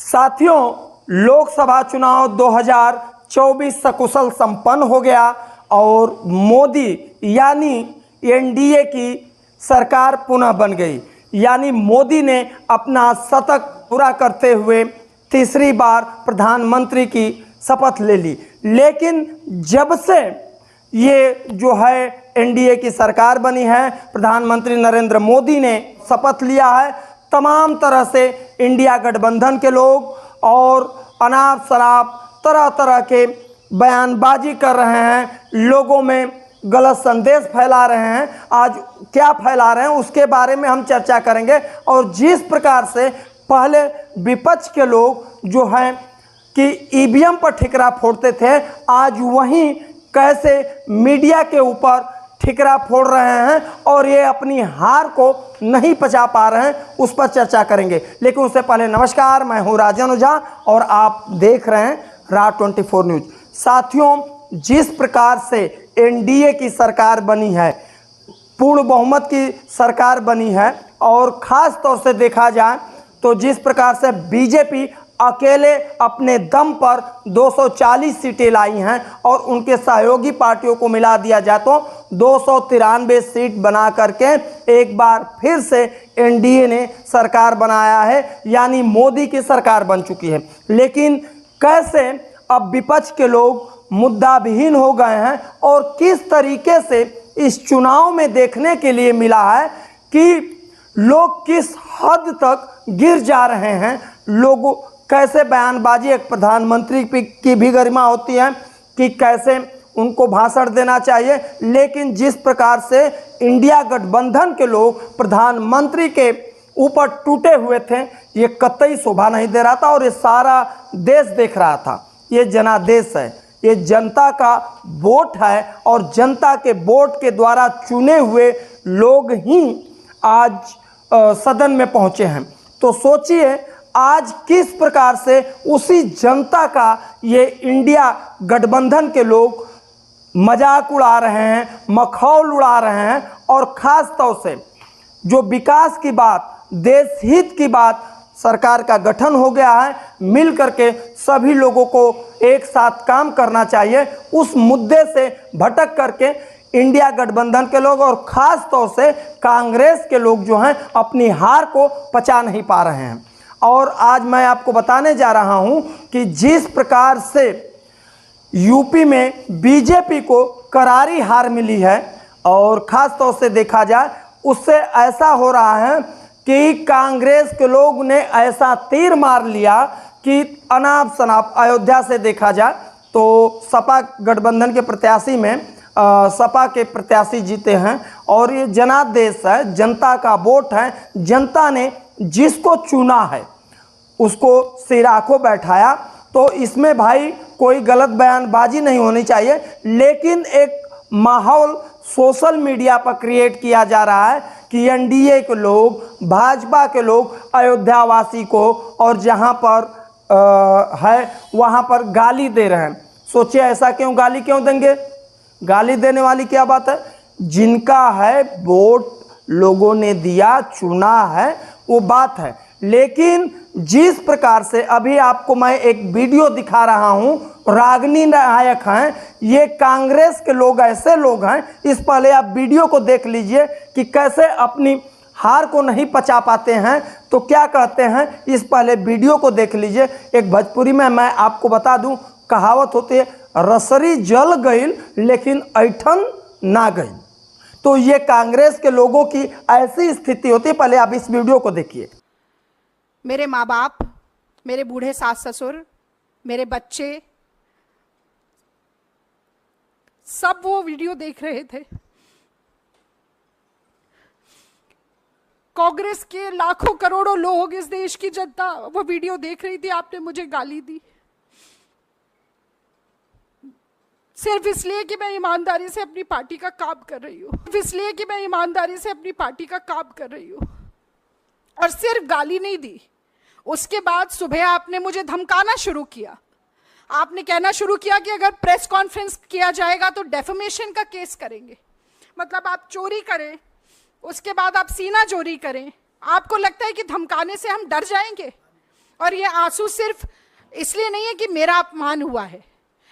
साथियों, लोकसभा चुनाव 2024 सकुशल संपन्न हो गया और मोदी यानी एनडीए की सरकार पुनः बन गई। यानी मोदी ने अपना शतक पूरा करते हुए तीसरी बार प्रधानमंत्री की शपथ ले ली। लेकिन जब से ये जो है एनडीए की सरकार बनी है, प्रधानमंत्री नरेंद्र मोदी ने शपथ लिया है, तमाम तरह से इंडिया गठबंधन के लोग और अनाप शराब तरह तरह के बयानबाजी कर रहे हैं, लोगों में गलत संदेश फैला रहे हैं। आज क्या फैला रहे हैं उसके बारे में हम चर्चा करेंगे। और जिस प्रकार से पहले विपक्ष के लोग जो हैं कि ईवीएम पर ठिकरा फोड़ते थे, आज वहीं कैसे मीडिया के ऊपर ठिकरा फोड़ रहे हैं और ये अपनी हार को नहीं पचा पा रहे हैं, उस पर चर्चा करेंगे। लेकिन उससे पहले नमस्कार, मैं हूं राजन ओझा और आप देख रहे हैं राज 24 न्यूज। साथियों, जिस प्रकार से एनडीए की सरकार बनी है, पूर्ण बहुमत की सरकार बनी है, और ख़ास तौर से देखा जाए तो जिस प्रकार से बीजेपी अकेले अपने दम पर 240 सीटें लाई हैं और उनके सहयोगी पार्टियों को मिला दिया जाए तो 293 सीट बना करके एक बार फिर से एनडीए ने सरकार बनाया है, यानी मोदी की सरकार बन चुकी है। लेकिन कैसे अब विपक्ष के लोग मुद्दा विहीन हो गए हैं और किस तरीके से इस चुनाव में देखने के लिए मिला है कि लोग किस हद तक गिर जा रहे हैं। लोगों कैसे बयानबाजी, एक प्रधानमंत्री की भी गरिमा होती है कि कैसे उनको भाषण देना चाहिए, लेकिन जिस प्रकार से इंडिया गठबंधन के लोग प्रधानमंत्री के ऊपर टूटे हुए थे, ये कतई शोभा नहीं दे रहा था। और ये सारा देश देख रहा था। ये जनादेश है, ये जनता का वोट है और जनता के वोट के द्वारा चुने हुए लोग ही आज सदन में पहुंचे हैं। तो सोचिए आज किस प्रकार से उसी जनता का ये इंडिया गठबंधन के लोग मजाक उड़ा रहे हैं, मखौल उड़ा रहे हैं। और ख़ास तौर से जो विकास की बात, देश हित की बात, सरकार का गठन हो गया है, मिल करके सभी लोगों को एक साथ काम करना चाहिए, उस मुद्दे से भटक करके इंडिया गठबंधन के लोग और ख़ास तौर से कांग्रेस के लोग जो हैं अपनी हार को पचा नहीं पा रहे हैं। और आज मैं आपको बताने जा रहा हूं कि जिस प्रकार से यूपी में बीजेपी को करारी हार मिली है और ख़ास तौर से देखा जाए उससे ऐसा हो रहा है कि कांग्रेस के लोग ने ऐसा तीर मार लिया कि अनाप शनाप अयोध्या से देखा जाए तो सपा गठबंधन के प्रत्याशी में सपा के प्रत्याशी जीते हैं और ये जनादेश है, जनता का वोट है। जनता ने जिसको चुना है उसको सिराखों बैठाया। तो इसमें भाई कोई गलत बयानबाजी नहीं होनी चाहिए, लेकिन एक माहौल सोशल मीडिया पर क्रिएट किया जा रहा है कि एनडीए के लोग, भाजपा के लोग अयोध्यावासी को और जहां पर है वहां पर गाली दे रहे हैं। सोचिए ऐसा क्यों, गाली क्यों देंगे? गाली देने वाली क्या बात है? जिनका है वोट लोगों ने दिया, चुना है, वो बात है। लेकिन जिस प्रकार से अभी आपको मैं एक वीडियो दिखा रहा हूं, रागिनी नायक हैं, ये कांग्रेस के लोग ऐसे लोग हैं, इस पहले आप वीडियो को देख लीजिए कि कैसे अपनी हार को नहीं पचा पाते हैं। तो क्या कहते हैं, इस पहले वीडियो को देख लीजिए। एक भोजपुरी में मैं आपको बता दूं, कहावत होती है, रसरी जल गई लेकिन ऐठन ना गई। तो ये कांग्रेस के लोगों की ऐसी स्थिति होती है। पहले आप इस वीडियो को देखिए। मेरे माँ बाप, मेरे बूढ़े सास ससुर, मेरे बच्चे, सब वो वीडियो देख रहे थे। कांग्रेस के लाखों करोड़ों लोग, इस देश की जनता वो वीडियो देख रही थी। आपने मुझे गाली दी सिर्फ इसलिए कि मैं ईमानदारी से अपनी पार्टी का काम कर रही हूँ, सिर्फ इसलिए कि मैं ईमानदारी से अपनी पार्टी का काम कर रही हूँ। और सिर्फ गाली नहीं दी, उसके बाद सुबह आपने मुझे धमकाना शुरू किया। आपने कहना शुरू किया कि अगर प्रेस कॉन्फ्रेंस किया जाएगा तो डेफेमेशन का केस करेंगे। मतलब आप चोरी करें, उसके बाद आप सीना चोरी करें। आपको लगता है कि धमकाने से हम डर जाएंगे? और ये आंसू सिर्फ इसलिए नहीं है कि मेरा अपमान हुआ है,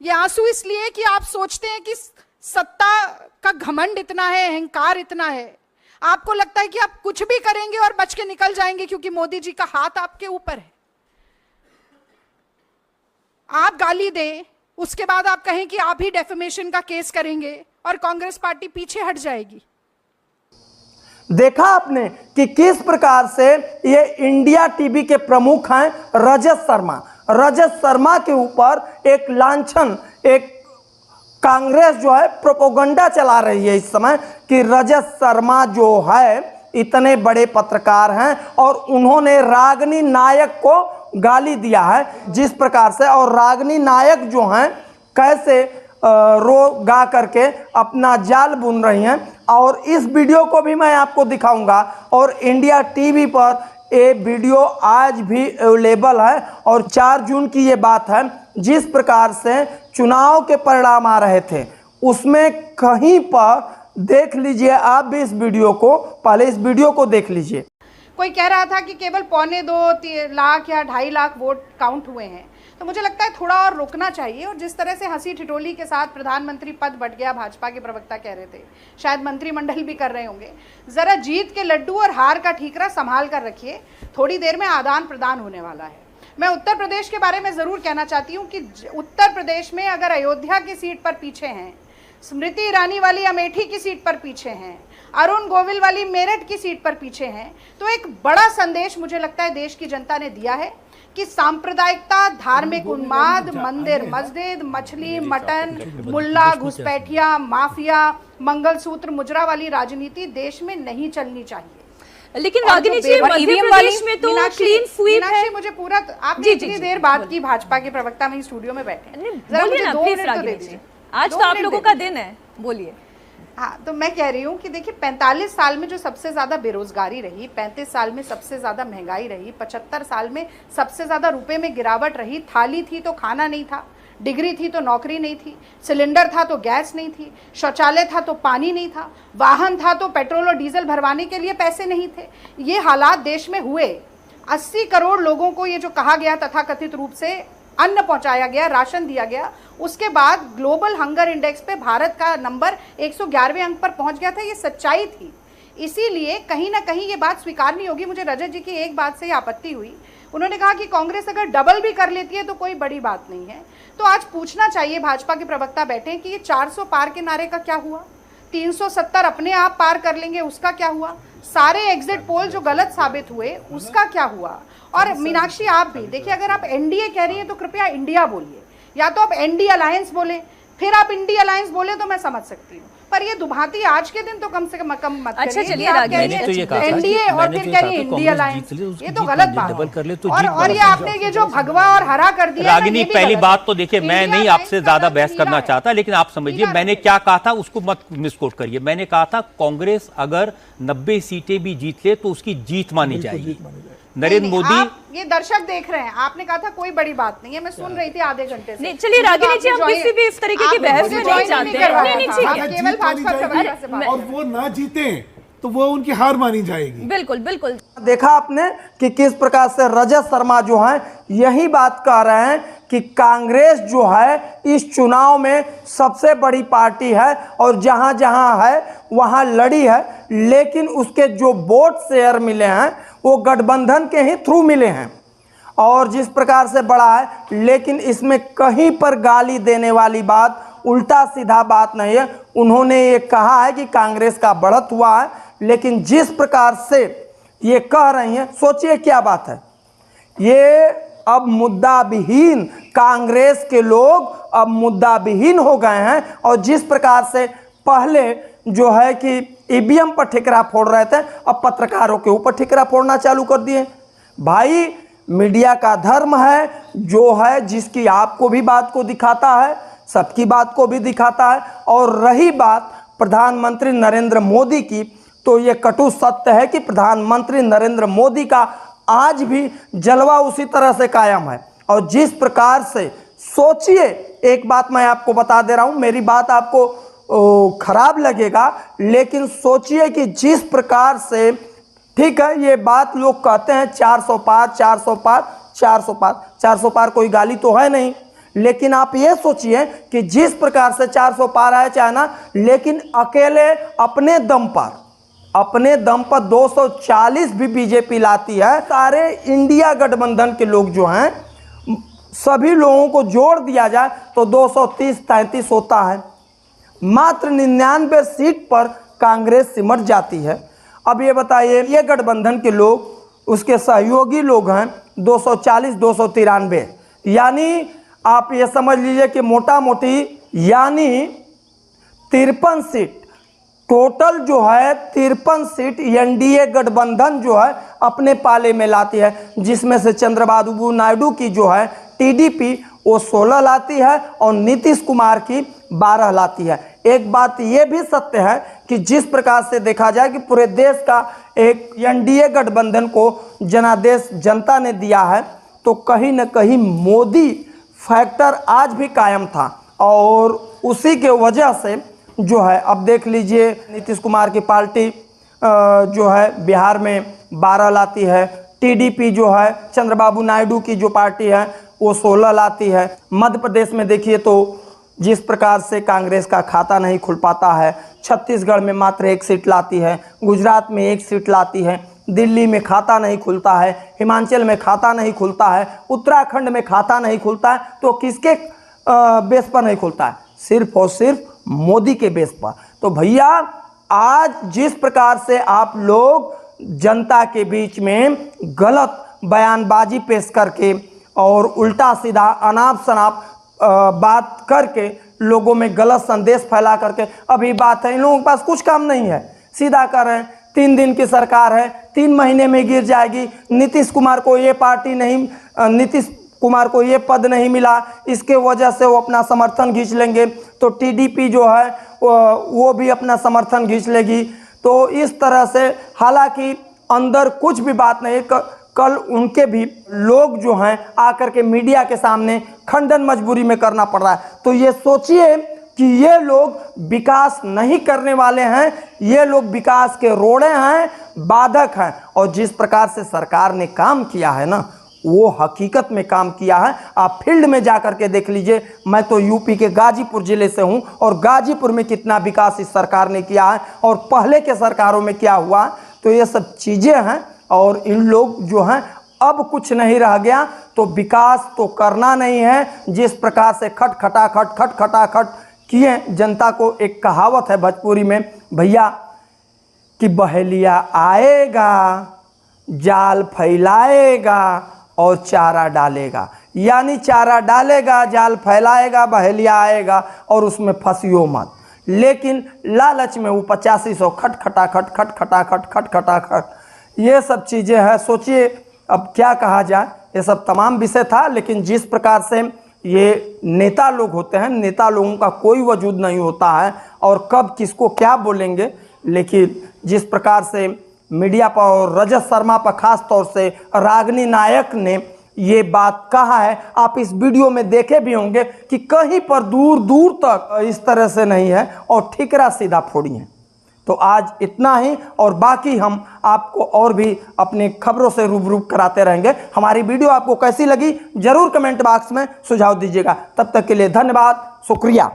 ये आंसू इसलिए है कि आप सोचते हैं कि सत्ता का घमंड इतना है, अहंकार इतना है, आपको लगता है कि आप कुछ भी करेंगे और बच के निकल जाएंगे क्योंकि मोदी जी का हाथ आपके ऊपर है। आप गाली दें, उसके बाद आप कहें कि आप ही डेफेमेशन का केस करेंगे और कांग्रेस पार्टी पीछे हट जाएगी। देखा आपने कि किस प्रकार से ये इंडिया टीवी के प्रमुख हैं रजत शर्मा। रजत शर्मा के ऊपर एक लांछन, एक कांग्रेस जो है प्रोपोगंडा चला रही है इस समय कि रजत शर्मा जो है इतने बड़े पत्रकार हैं और उन्होंने रागिनी नायक को गाली दिया है जिस प्रकार से, और रागिनी नायक जो हैं कैसे रो गा करके अपना जाल बुन रही हैं। और इस वीडियो को भी मैं आपको दिखाऊंगा और इंडिया टीवी पर ये वीडियो आज भी अवेलेबल है। और 4 जून की ये बात है, जिस प्रकार से चुनाव के परिणाम आ रहे थे उसमें कहीं पर देख लीजिए आप भी इस वीडियो को, पहले इस वीडियो को देख लीजिए। कोई कह रहा था कि केवल 2.25 लाख या 2.5 लाख वोट काउंट हुए हैं, तो मुझे लगता है थोड़ा और रुकना चाहिए। और जिस तरह से हंसी ठिठोली के साथ प्रधानमंत्री पद बट गया, भाजपा के प्रवक्ता कह रहे थे, शायद मंत्रिमंडल भी कर रहे होंगे, जरा जीत के लड्डू और हार का ठीकरा संभाल कर रखिए, थोड़ी देर में आदान प्रदान होने वाला है। मैं उत्तर प्रदेश के बारे में जरूर कहना चाहती हूँ कि उत्तर प्रदेश में अगर अयोध्या की सीट पर पीछे हैं, स्मृति ईरानी वाली अमेठी की सीट पर पीछे हैं, अरुण गोविल वाली मेरठ की सीट पर पीछे हैं, तो एक बड़ा संदेश मुझे लगता है देश की जनता ने दिया है कि सांप्रदायिकता, धार्मिक उन्माद, मंदिर मस्जिद, मछली मटन, मुल्ला घुसपैठिया, माफिया, मंगलसूत्र मुजरा वाली राजनीति देश में नहीं चलनी चाहिए। लेकिन रागिनी जी, मध्य प्रदेश में तो क्लीन स्वीप है। मुझे पूरा, आपने इतनी देर बात की, भाजपा के प्रवक्ता में स्टूडियो में बैठे, जरा मुझे 2 मिनट तो दे दीजिए। आज तो आप लोगों का दिन है, बोलिए। हाँ, तो मैं कह रही हूँ कि देखिए 45 साल में जो सबसे ज्यादा बेरोजगारी रही, 35 साल में सबसे ज्यादा महंगाई रही, 75 साल में सबसे ज्यादा रुपए में गिरावट रही, थाली थी तो खाना नहीं था, डिग्री थी तो नौकरी नहीं थी, सिलेंडर था तो गैस नहीं थी, शौचालय था तो पानी नहीं था, वाहन था तो पेट्रोल और डीजल भरवाने के लिए पैसे नहीं थे। ये हालात देश में हुए। 80 करोड़ लोगों को ये जो कहा गया तथाकथित रूप से अन्न पहुंचाया गया, राशन दिया गया, उसके बाद ग्लोबल हंगर इंडेक्स पे भारत का नंबर 111वें अंक पर पहुंच गया था। ये सच्चाई थी। इसीलिए कहीं ना कहीं ये बात स्वीकार नहीं होगी। मुझे रजत जी की एक बात से आपत्ति हुई, उन्होंने कहा कि कांग्रेस अगर डबल भी कर लेती है तो कोई बड़ी बात नहीं है। तो आज पूछना चाहिए, भाजपा के प्रवक्ता बैठे, कि ये 400 पार के नारे का क्या हुआ? 370 अपने आप पार कर लेंगे, उसका क्या हुआ? सारे एग्जिट पोल जो गलत साबित हुए, उसका क्या हुआ? और मीनाक्षी, आप भी देखिए, अगर आप एनडीए कह रही हैं तो कृपया इंडिया बोलिए, या तो आप एनडी अलायंस बोले, फिर आप इंडी अलायंस बोले तो मैं समझ सकती हूँ, पर ये दुभाती आज के दिन तो कम से कम मत करिए। अच्छा, चलिए एनडीए और फिर कह रही इंडी अलायंस, ये तो गलत बात है। और ये आपने ये जो भगवा और हरा कर दिया रागिनी, पहली बात तो देखिए, मैं नहीं आपसे ज्यादा बहस करना चाहता, लेकिन आप समझिए मैंने क्या कहा था, उसको मत मिसकोट करिए। मैंने कहा था कांग्रेस अगर 90 सीटें भी जीत ले तो उसकी जीत मानी जाएगी। नरेंद्र मोदी, ये दर्शक देख रहे हैं, आपने कहा था कोई बड़ी बात नहीं है, मैं सुन रही थी आधे घंटे से। चलिए रागिनी जी, हम किसी भी इस तरीके की बहस में नहीं जाते हैं। नहीं, ठीक है, केवल भाजपा प्रवक्ता से बात, और वो ना जीते तो वो उनकी हार मानी जाएगी। बिल्कुल बिल्कुल। देखा आपने कि किस प्रकार से रजत शर्मा जो हैं यही बात कह रहे हैं कि कांग्रेस जो है इस चुनाव में सबसे बड़ी पार्टी है और जहां जहां है वहां लड़ी है, लेकिन उसके जो वोट शेयर मिले हैं वो गठबंधन के ही थ्रू मिले हैं और जिस प्रकार से बड़ा है, लेकिन इसमें कहीं पर गाली देने वाली बात, उल्टा सीधा बात नहीं है। उन्होंने ये कहा है कि कांग्रेस का बढ़त हुआ है, लेकिन जिस प्रकार से ये कह रही हैं, सोचिए क्या बात है। ये अब मुद्दा विहीन, कांग्रेस के लोग अब मुद्दा विहीन हो गए हैं और जिस प्रकार से पहले जो है कि ईवीएम पर ठिकरा फोड़ रहे थे, अब पत्रकारों के ऊपर ठिकरा फोड़ना चालू कर दिए। भाई, मीडिया का धर्म है जो है, जिसकी आपको भी बात को दिखाता है, सबकी बात को भी दिखाता है। और रही बात प्रधानमंत्री नरेंद्र मोदी की, तो ये कटु सत्य है कि प्रधानमंत्री नरेंद्र मोदी का आज भी जलवा उसी तरह से कायम है। और जिस प्रकार से, सोचिए, एक बात मैं आपको बता दे रहा हूँ, मेरी बात आपको खराब लगेगा, लेकिन सोचिए कि जिस प्रकार से, ठीक है, ये बात लोग कहते हैं 400 पार 400 पार, 400 पार, 400 पार कोई गाली तो है नहीं, लेकिन आप ये सोचिए कि जिस प्रकार से 400 पार है चाइना, लेकिन अकेले अपने दम पर 240 भी बीजेपी लाती है। सारे इंडिया गठबंधन के लोग जो हैं, सभी लोगों को जोड़ दिया जाए तो 230-33 होता है। मात्र 99 सीट पर कांग्रेस सिमट जाती है। अब ये बताइए, ये गठबंधन के लोग, उसके सहयोगी लोग हैं 240-293, यानी आप ये समझ लीजिए कि मोटा मोटी यानी 53 सीट टोटल जो है, 53 सीट एनडीए गठबंधन जो है अपने पाले में लाती है, जिसमें से चंद्रबाबू नायडू की जो है टीडीपी वो 16 लाती है और नीतीश कुमार की 12 लाती है। एक बात ये भी सत्य है कि जिस प्रकार से देखा जाए कि पूरे देश का एक एनडीए गठबंधन को जनादेश जनता ने दिया है, तो कहीं न कहीं मोदी फैक्टर आज भी कायम था, और उसी के वजह से जो है, अब देख लीजिए नीतीश कुमार की पार्टी जो है बिहार में 12 लाती है, टीडीपी जो है चंद्रबाबू नायडू की जो पार्टी है वो 16 लाती है। मध्य प्रदेश में देखिए तो जिस प्रकार से कांग्रेस का खाता नहीं खुल पाता है, छत्तीसगढ़ में मात्र 1 सीट लाती है, गुजरात में 1 सीट लाती है, दिल्ली में खाता नहीं खुलता है, हिमाचल में खाता नहीं खुलता है, उत्तराखंड में खाता नहीं खुलता है, तो किसके बेस पर नहीं खुलता है? सिर्फ और सिर्फ मोदी के बेस पर। तो भैया आज जिस प्रकार से आप लोग जनता के बीच में गलत बयानबाजी पेश करके और उल्टा सीधा अनाप शनाप बात करके लोगों में गलत संदेश फैला करके, अभी बात है इन लोगों के पास कुछ काम नहीं है, सीधा कर रहे हैं 3 दिन की सरकार है, 3 महीने में गिर जाएगी, नीतीश कुमार को ये पार्टी नहीं, नीतीश कुमार को ये पद नहीं मिला, इसके वजह से वो अपना समर्थन खींच लेंगे, तो टीडीपी जो है वो भी अपना समर्थन खींच लेगी। तो इस तरह से, हालांकि अंदर कुछ भी बात नहीं, कल उनके भी लोग जो हैं आकर के मीडिया के सामने खंडन मजबूरी में करना पड़ रहा है। तो ये सोचिए कि ये लोग विकास नहीं करने वाले हैं, ये लोग विकास के रोड़े हैं, बाधक हैं। और जिस प्रकार से सरकार ने काम किया है ना, वो हकीकत में काम किया है। आप फील्ड में जाकर के देख लीजिए। मैं तो यूपी के गाजीपुर ज़िले से हूँ, और गाजीपुर में कितना विकास इस सरकार ने किया है और पहले के सरकारों में क्या हुआ, तो ये सब चीज़ें हैं। और इन लोग जो हैं, अब कुछ नहीं रह गया, तो विकास तो करना नहीं है। जिस प्रकार से खट किए जनता को, एक कहावत है भोजपुरी में भैया कि बहेलिया आएगा, जाल फैलाएगा और चारा डालेगा, यानी चारा डालेगा, जाल फैलाएगा, बहेलिया आएगा और उसमें फंसियो मत। लेकिन लालच में वो 8500 खट ये सब चीज़ें हैं। सोचिए अब क्या कहा जाए, ये सब तमाम विषय था। लेकिन जिस प्रकार से ये नेता लोग होते हैं, नेता लोगों का कोई वजूद नहीं होता है और कब किसको क्या बोलेंगे। लेकिन जिस प्रकार से मीडिया पर और रजत शर्मा पर खास तौर से रागिनी नायक ने ये बात कहा है, आप इस वीडियो में देखे भी होंगे कि कहीं पर दूर दूर तक इस तरह से नहीं है और ठिकरा सीधा फोड़ी है। तो आज इतना ही, और बाकी हम आपको और भी अपनी खबरों से रूबरू कराते रहेंगे। हमारी वीडियो आपको कैसी लगी जरूर कमेंट बॉक्स में सुझाव दीजिएगा। तब तक के लिए धन्यवाद, शुक्रिया।